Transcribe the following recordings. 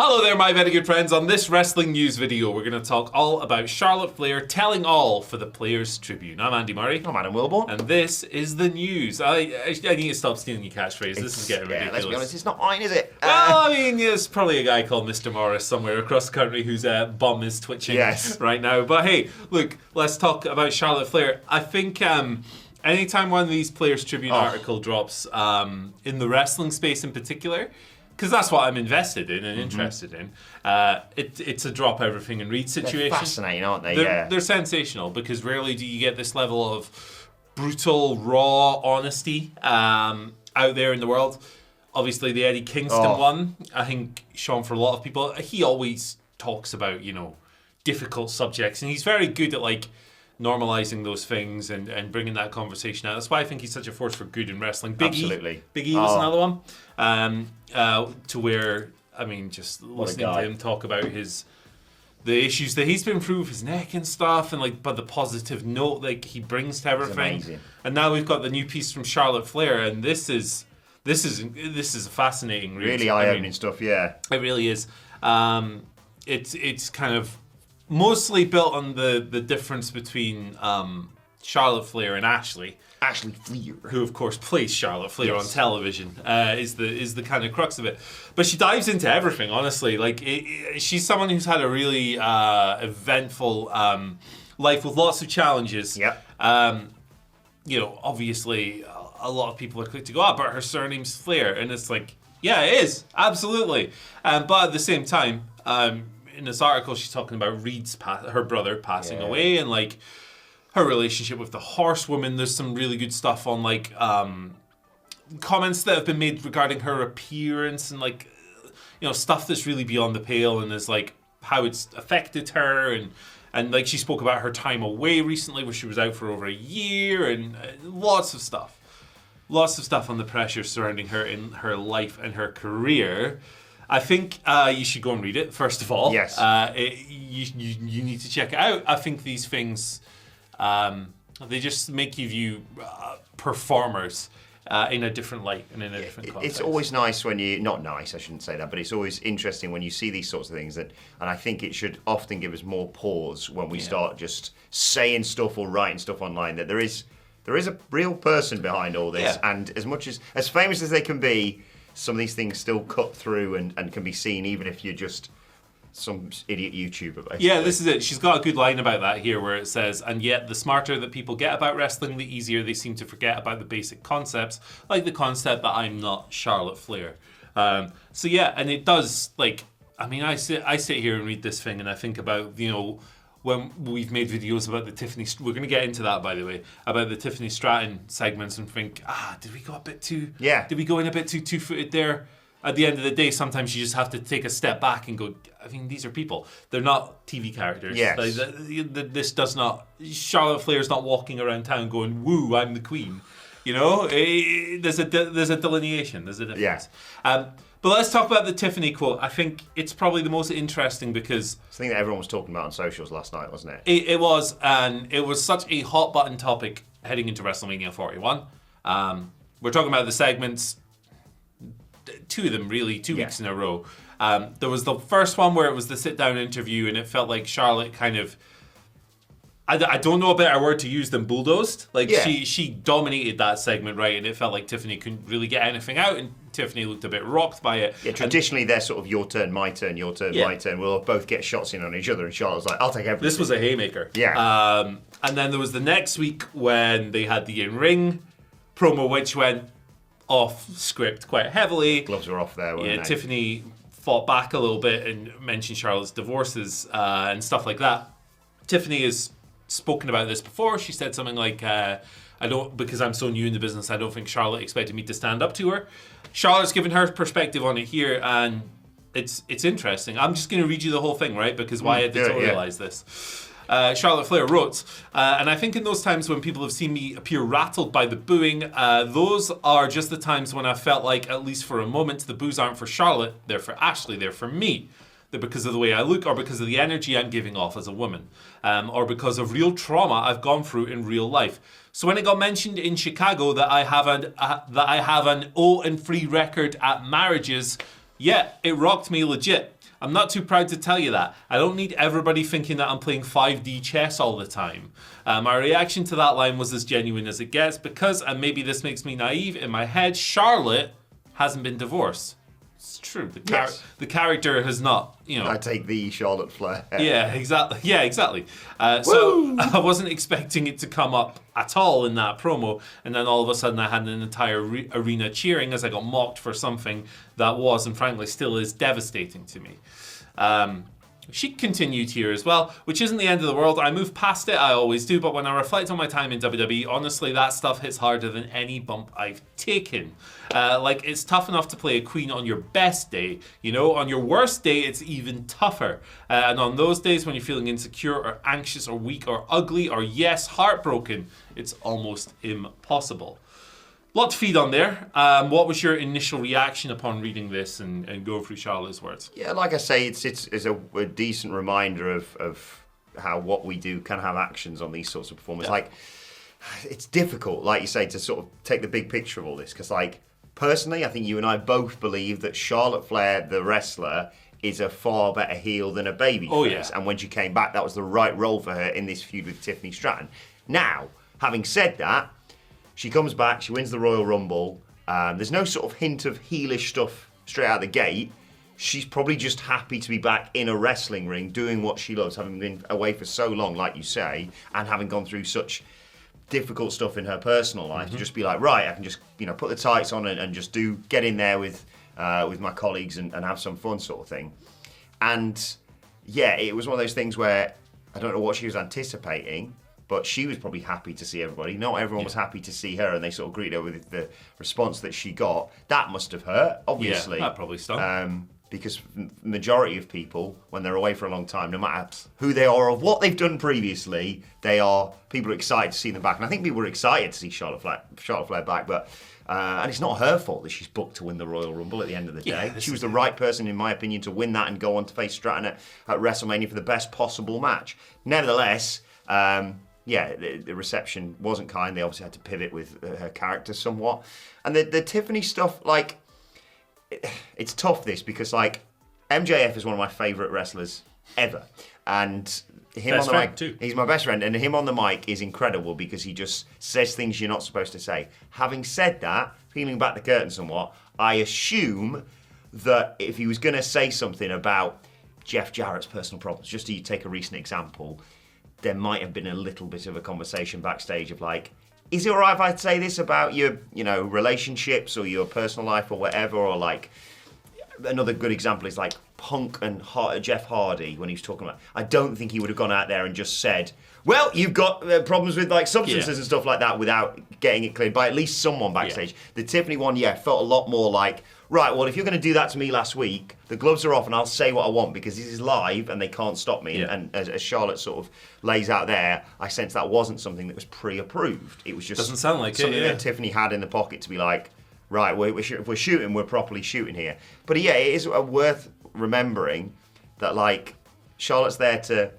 Hello there, my very good friends. On this wrestling news video, we're going to talk all about Charlotte Flair telling all for the Players' Tribune. I'm Andy Murray. I'm Adam Wilborn. And this is the news. I need to stop stealing your catchphrase. This is getting ridiculous. Let's be honest, it's not mine, is it? Well, I mean, there's probably a guy called Mr. Morris somewhere across the country whose bum is twitching right now. But hey, look, let's talk about Charlotte Flair. I think anytime one of these Players' Tribune article drops, in the wrestling space in particular, because that's what I'm invested in and interested in. It's a drop everything and read situation. They're fascinating, aren't they? They're sensational because rarely do you get this level of brutal, raw honesty out there in the world. Obviously, the Eddie Kingston one, I think, Sean, for a lot of people, he always talks about, difficult subjects. And he's very good at, normalizing those things and bringing that conversation out. That's why I think he's such a force for good in wrestling. Big E was another one. To where, I mean, just listening to him talk about the issues that he's been through with his neck and stuff, and but the positive note he brings to everything. And now we've got the new piece from Charlotte Flair, and this is a fascinating read. Really eye-opening stuff, yeah. It really is. It's kind of mostly built on the difference between Charlotte Flair and Ashley Flair, who of course plays Charlotte Flair on television, is the kind of crux of it. But she dives into everything, honestly. She's someone who's had a really eventful life with lots of challenges. Yep. Obviously a lot of people are quick to go, but her surname's Flair, and it's yeah, it is, absolutely. But at the same time, in this article, she's talking about her brother passing away, and her relationship with the horsewoman. There's some really good stuff on comments that have been made regarding her appearance and stuff that's really beyond the pale, and is how it's affected her, and she spoke about her time away recently where she was out for over a year, and lots of stuff on the pressure surrounding her in her life and her career. I think you should go and read it, first of all. Yes. You need to check it out. I think these things, they just make you view performers in a different light and in a different context. It's always nice when not nice, I shouldn't say that, but it's always interesting when you see these sorts of things. And I think it should often give us more pause when we start just saying stuff or writing stuff online, that there is a real person behind all this. Yeah. And as famous as they can be, some of these things still cut through and can be seen even if you're just some idiot YouTuber, basically. Yeah, this is it. She's got a good line about that here where it says, and yet the smarter that people get about wrestling, the easier they seem to forget about the basic concepts, like the concept that I'm not Charlotte Flair. So yeah, and it does, I sit here and read this thing and I think about, when we've made videos about the Tiffany, we're going to get into that, by the way, about the Tiffany Stratton segments, and think, did we go a bit too? Yeah. Did we go in a bit too two-footed there? At the end of the day, sometimes you just have to take a step back and go, I mean, these are people. They're not TV characters. Yes. This does not. Charlotte Flair's not walking around town going, "Woo, I'm the queen." There's a delineation. There's a difference. Yeah. But let's talk about the Tiffany quote. I think it's probably the most interesting because it's the thing that everyone was talking about on socials last night, wasn't it? It was, and it was such a hot button topic heading into WrestleMania 41. We're talking about the segments, two of them really, 2 weeks in a row. There was the first one where it was the sit down interview, and it felt like Charlotte kind of, I don't know a better word to use than bulldozed. She dominated that segment, right? And it felt like Tiffany couldn't really get anything out, and Tiffany looked a bit rocked by it. Yeah, traditionally they're sort of your turn, my turn, your turn, my turn. We'll both get shots in on each other, and Charlotte was like, I'll take everything. This was a haymaker. Yeah. And then there was the next week when they had the in-ring promo, which went off script quite heavily. Gloves were off there, weren't they? Tiffany fought back a little bit and mentioned Charlotte's divorces and stuff like that. Tiffany has spoken about this before. She said something like, because I'm so new in the business, I don't think Charlotte expected me to stand up to her. Charlotte's given her perspective on it here, and it's interesting. I'm just going to read you the whole thing, right? Because why editorialize this? Charlotte Flair wrote, and I think in those times when people have seen me appear rattled by the booing, those are just the times when I felt like, at least for a moment, the boos aren't for Charlotte, they're for Ashley, they're for me. They're because of the way I look, or because of the energy I'm giving off as a woman, or because of real trauma I've gone through in real life. So when it got mentioned in Chicago that I have an 0-3 record at marriages, Yeah, it rocked me legit. I'm not too proud to tell you that. I don't need everybody thinking that I'm playing 5D chess all the time. My reaction to that line was as genuine as it gets because, and maybe this makes me naive, in my head, Charlotte hasn't been divorced. It's true. The character has not, I take the Charlotte Flair. Yeah, exactly. Yeah, exactly. So I wasn't expecting it to come up at all in that promo, and then all of a sudden I had an entire arena cheering as I got mocked for something that was, and frankly still is, devastating to me. She continued here as well, which isn't the end of the world. I move past it, I always do, but when I reflect on my time in WWE, honestly, that stuff hits harder than any bump I've taken. It's tough enough to play a queen on your best day, on your worst day, it's even tougher. And on those days when you're feeling insecure or anxious or weak or ugly or, yes, heartbroken, it's almost impossible. Lot to feed on there. What was your initial reaction upon reading this and go through Charlotte's words? Yeah, like I say, it's a decent reminder of how what we do can have actions on these sorts of performances. Yeah. It's difficult, like you say, to sort of take the big picture of all this, because, personally, I think you and I both believe that Charlotte Flair, the wrestler, is a far better heel than a babyface. Oh, yeah. And when she came back, that was the right role for her in this feud with Tiffany Stratton. Now, having said that, she comes back, she wins the Royal Rumble. There's no sort of hint of heelish stuff straight out the gate. She's probably just happy to be back in a wrestling ring, doing what she loves, having been away for so long, like you say, and having gone through such difficult stuff in her personal life, to just be like, right, I can just put the tights on and just get in there with my colleagues and have some fun, sort of thing. And yeah, it was one of those things where I don't know what she was anticipating, but she was probably happy to see everybody. Not everyone was happy to see her, and they sort of greeted her with the response that she got. That must have hurt, obviously. Yeah, that probably stung. Because majority of people, when they're away for a long time, no matter who they are or what they've done previously, people are excited to see them back. And I think people were excited to see Charlotte Flair back, but and it's not her fault that she's booked to win the Royal Rumble at the end of the day. She was the right person, in my opinion, to win that and go on to face Stratton at WrestleMania for the best possible match. Nevertheless, the reception wasn't kind. They obviously had to pivot with her character somewhat. And the Tiffany stuff, it's tough this, because MJF is one of my favourite wrestlers ever. And him best on the friend mic, too. He's my best friend, and him on the mic is incredible because he just says things you're not supposed to say. Having said that, peeling back the curtain somewhat, I assume that if he was going to say something about Jeff Jarrett's personal problems, just to take a recent example, there might have been a little bit of a conversation backstage of is it all right if I say this about your, relationships or your personal life or whatever? Or another good example is Punk and Jeff Hardy, when he was talking about, I don't think he would have gone out there and just said, well, you've got problems with substances and stuff like that without getting it cleared by at least someone backstage. The Tiffany one, felt a lot more right, well, if you're going to do that to me last week, the gloves are off and I'll say what I want because this is live and they can't stop me. Yeah. And as Charlotte sort of lays out there, I sense that wasn't something that was pre-approved. It was just doesn't sound like something it, that Tiffany had in the pocket to be right, if we're shooting, we're properly shooting here. But it is worth remembering that Charlotte's there to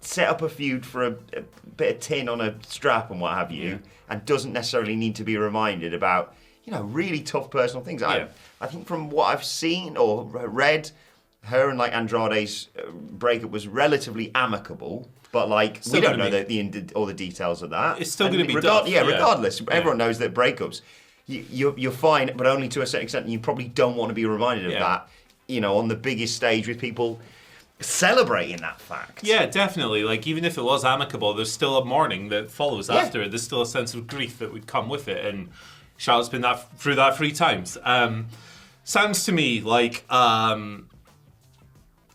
set up a feud for a bit of tin on a strap and what have you, and doesn't necessarily need to be reminded about really tough personal things. I think from what I've seen or read, her and Andrade's breakup was relatively amicable, but we don't know all the details of that. It's still going to be tough. Regardless, everyone knows that breakups, you're fine, but only to a certain extent. And you probably don't want to be reminded of that, on the biggest stage with people celebrating that fact. Yeah, definitely. Even if it was amicable, there's still a mourning that follows after it. There's still a sense of grief that would come with it, and Charlotte's been through that 3 times. Sounds to me like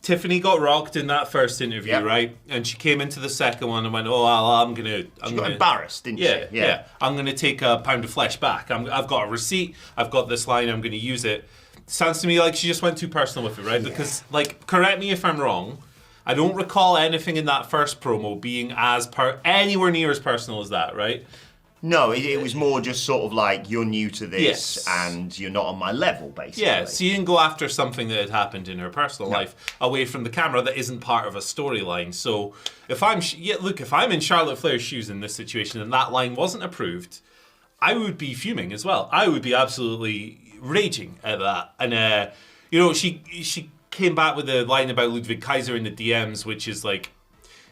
Tiffany got rocked in that first interview, right? And she came into the second one and went, she got embarrassed, didn't she? Yeah. I'm going to take a pound of flesh back. I've got a receipt. I've got this line. I'm going to use it. Sounds to me like she just went too personal with it, right? Because, correct me if I'm wrong, I don't recall anything in that first promo being anywhere near as personal as that, right? No, it was more just sort of you're new to this and you're not on my level, basically. Yeah, so you didn't go after something that had happened in her personal life away from the camera that isn't part of a storyline. So if I'm in Charlotte Flair's shoes in this situation and that line wasn't approved, I would be fuming as well. I would be absolutely raging at that. And she came back with a line about Ludwig Kaiser in the DMs, which is like,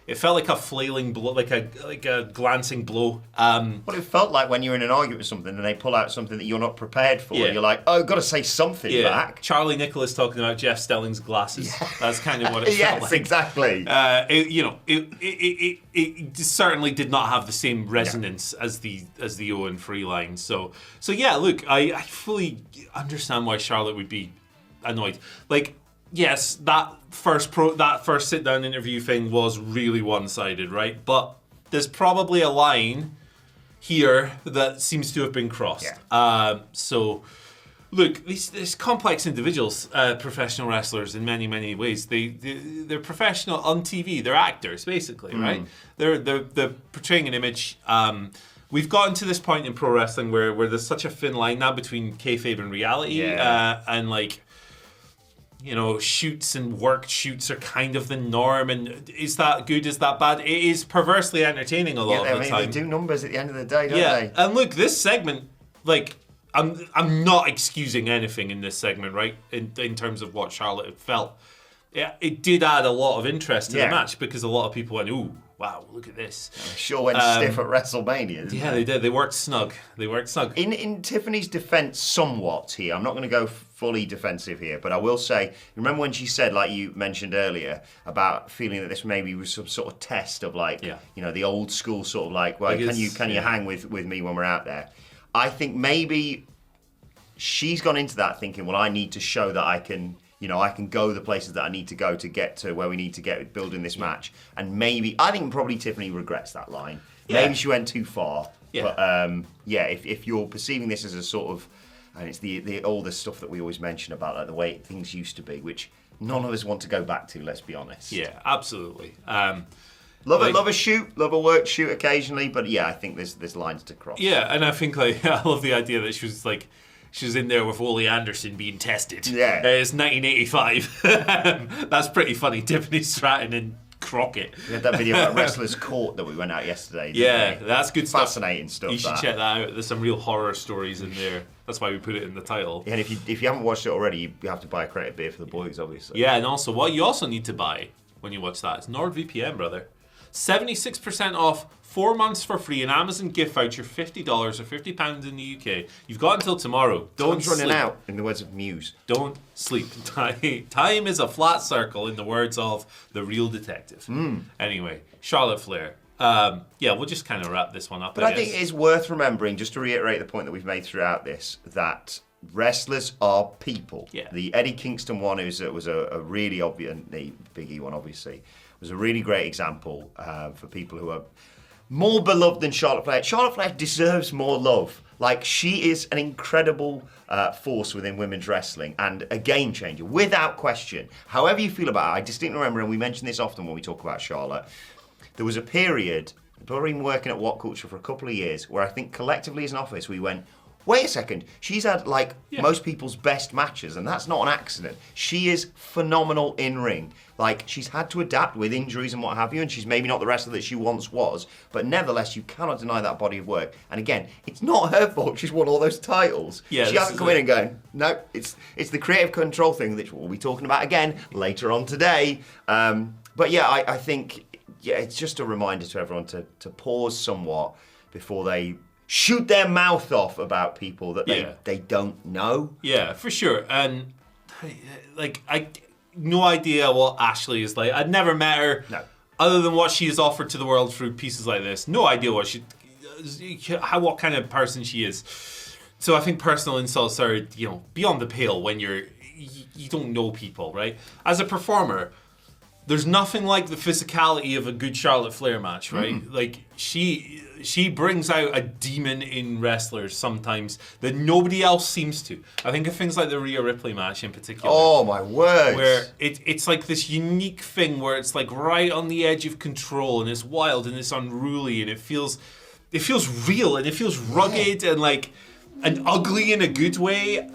it felt like a flailing blow, like a glancing blow. What it felt like when you're in an argument with something and they pull out something that you're not prepared for. And you're like, oh, I've got to say something back. Charlie Nicholas talking about Jeff Stelling's glasses. Yeah. That's kind of what it felt like. Yes, exactly. It certainly did not have the same resonance as the Owen Free line. So yeah, look, I fully understand why Charlotte would be annoyed. Like, yes, that first sit-down interview thing was really one-sided, right? But there's probably a line here that seems to have been crossed. Yeah. So, look, these complex individuals, professional wrestlers in many, many ways. They're professional on TV. They're actors, basically, right? They're portraying an image. We've gotten to this point in pro wrestling where there's such a thin line now between kayfabe and reality, and like, shoots and worked shoots are kind of the norm. And is that good? Is that bad? It is perversely entertaining a lot of the time. They do numbers at the end of the day, don't they? And look, this segment, like, I'm not excusing anything in this segment, right? In terms of what Charlotte felt. Yeah, it did add a lot of interest to the match because a lot of people went, ooh, wow, look at this. Sure went stiff at WrestleMania. Yeah, they did. They worked snug. In Tiffany's defense somewhat here, I'm not going to go fully defensive here, but I will say, remember when she said, like you mentioned earlier, about feeling that this maybe was some sort of test of like, the old school sort of like, well, can you hang with me when we're out there? I think maybe she's gone into that thinking, well, I need to show that I can go the places that I need to go to get to where we need to get with building this match. And maybe, I think probably Tiffany regrets that line. Yeah. Maybe she went too far. Yeah. But if you're perceiving this as a sort of, and it's all the stuff that we always mention about like the way things used to be, which none of us want to go back to, let's be honest. Yeah, absolutely. Love a shoot, love a work shoot occasionally, but yeah, I think there's lines to cross. Yeah, and I think like I love the idea that she was in there with Ole Anderson being tested. Yeah. It's 1985. That's pretty funny. Tiffany Stratton and Crockett. We had that video about Wrestler's Court that we went out yesterday. That's good stuff. Fascinating stuff. You should check that out. There's some real horror stories in there. That's why we put it in the title. Yeah, and if you haven't watched it already, you have to buy a crate of beer for the boys, obviously. Yeah, and also what you also need to buy when you watch that is NordVPN, brother. 76% off, 4 months for free, an Amazon gift voucher, $50 or £50 in the UK. You've got until tomorrow. Don't sleep. Running out, in the words of Muse. Don't sleep. Time is a flat circle, in the words of the real detective. Anyway, Charlotte Flair. We'll just kind of wrap this one up. But I think it is worth remembering, just to reiterate the point that we've made throughout this, that wrestlers are people. Yeah. The Eddie Kingston one was a really obvious, and the Big E one obviously, was a really great example for people who are more beloved than Charlotte Flair. Charlotte Flair deserves more love. Like, she is an incredible force within women's wrestling and a game changer, without question. However you feel about her, I distinctly remember, and we mention this often when we talk about Charlotte, there was a period, people been working at WhatCulture for a couple of years, where I think collectively as an office we went, wait a second, she's had most people's best matches, and that's not an accident. She is phenomenal in ring. Like, she's had to adapt with injuries and what have you, and she's maybe not the wrestler that she once was, but nevertheless, you cannot deny that body of work. And again, it's not her fault she's won all those titles. Yeah, she hasn't come in and going, no, it's the creative control thing that we'll be talking about again later on today. But yeah, I think it's just a reminder to everyone to pause somewhat before they shoot their mouth off about people that they don't know. Yeah, for sure. And no idea what Ashley is like. I'd never met her. No. Other than what she has offered to the world through pieces like this. No idea what kind of person she is. So I think personal insults are, beyond the pale when you don't know people, right? As a performer, there's nothing like the physicality of a good Charlotte Flair match, right? Mm-hmm. Like, she brings out a demon in wrestlers sometimes that nobody else seems to. I think of things like the Rhea Ripley match in particular. Oh, my word. Where it's like this unique thing where it's like right on the edge of control, and it's wild and it's unruly, and it feels real, and it feels rugged and ugly in a good way.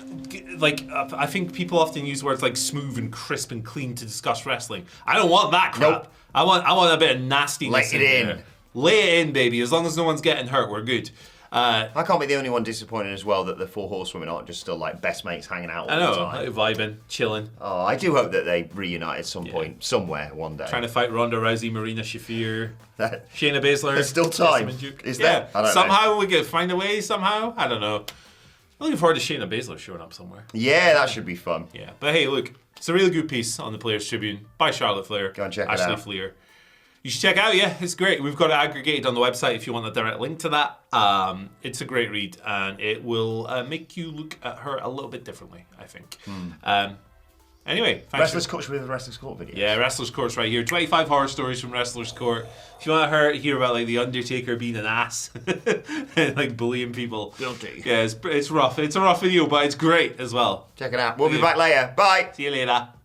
Like, I think people often use words like smooth and crisp and clean to discuss wrestling. I don't want that crap. Nope. I want a bit of nastiness. Lay it in. Lay it in, baby. As long as no one's getting hurt, we're good. I can't be the only one disappointed as well that the 4 horsewomen aren't just still like best mates hanging out all the time. Like vibing, chilling. Oh, I do hope that they reunite at some point, somewhere, one day. Trying to fight Ronda Rousey, Marina Shafir, Shayna Baszler. There's still time. Is there? I don't somehow we could find a way. Somehow, I don't know. I'm looking forward to Shayna Baszler showing up somewhere. Yeah, that should be fun. Yeah, but hey, look, it's a really good piece on the Players Tribune by Charlotte Flair. Go and check Ashley it out. Flair. You should check it out, yeah, it's great. We've got it aggregated on the website if you want a direct link to that. It's a great read, and it will make you look at her a little bit differently, I think. Anyway, thanks. Wrestlers Court with Wrestlers Court videos. Yeah, Wrestlers Court's right here. 25 horror stories from Wrestlers Court. If you want to hear about like the Undertaker being an ass and like bullying people. Guilty. Yeah, it's rough. It's a rough video, but it's great as well. Check it out. We'll be back later. Bye. See you later.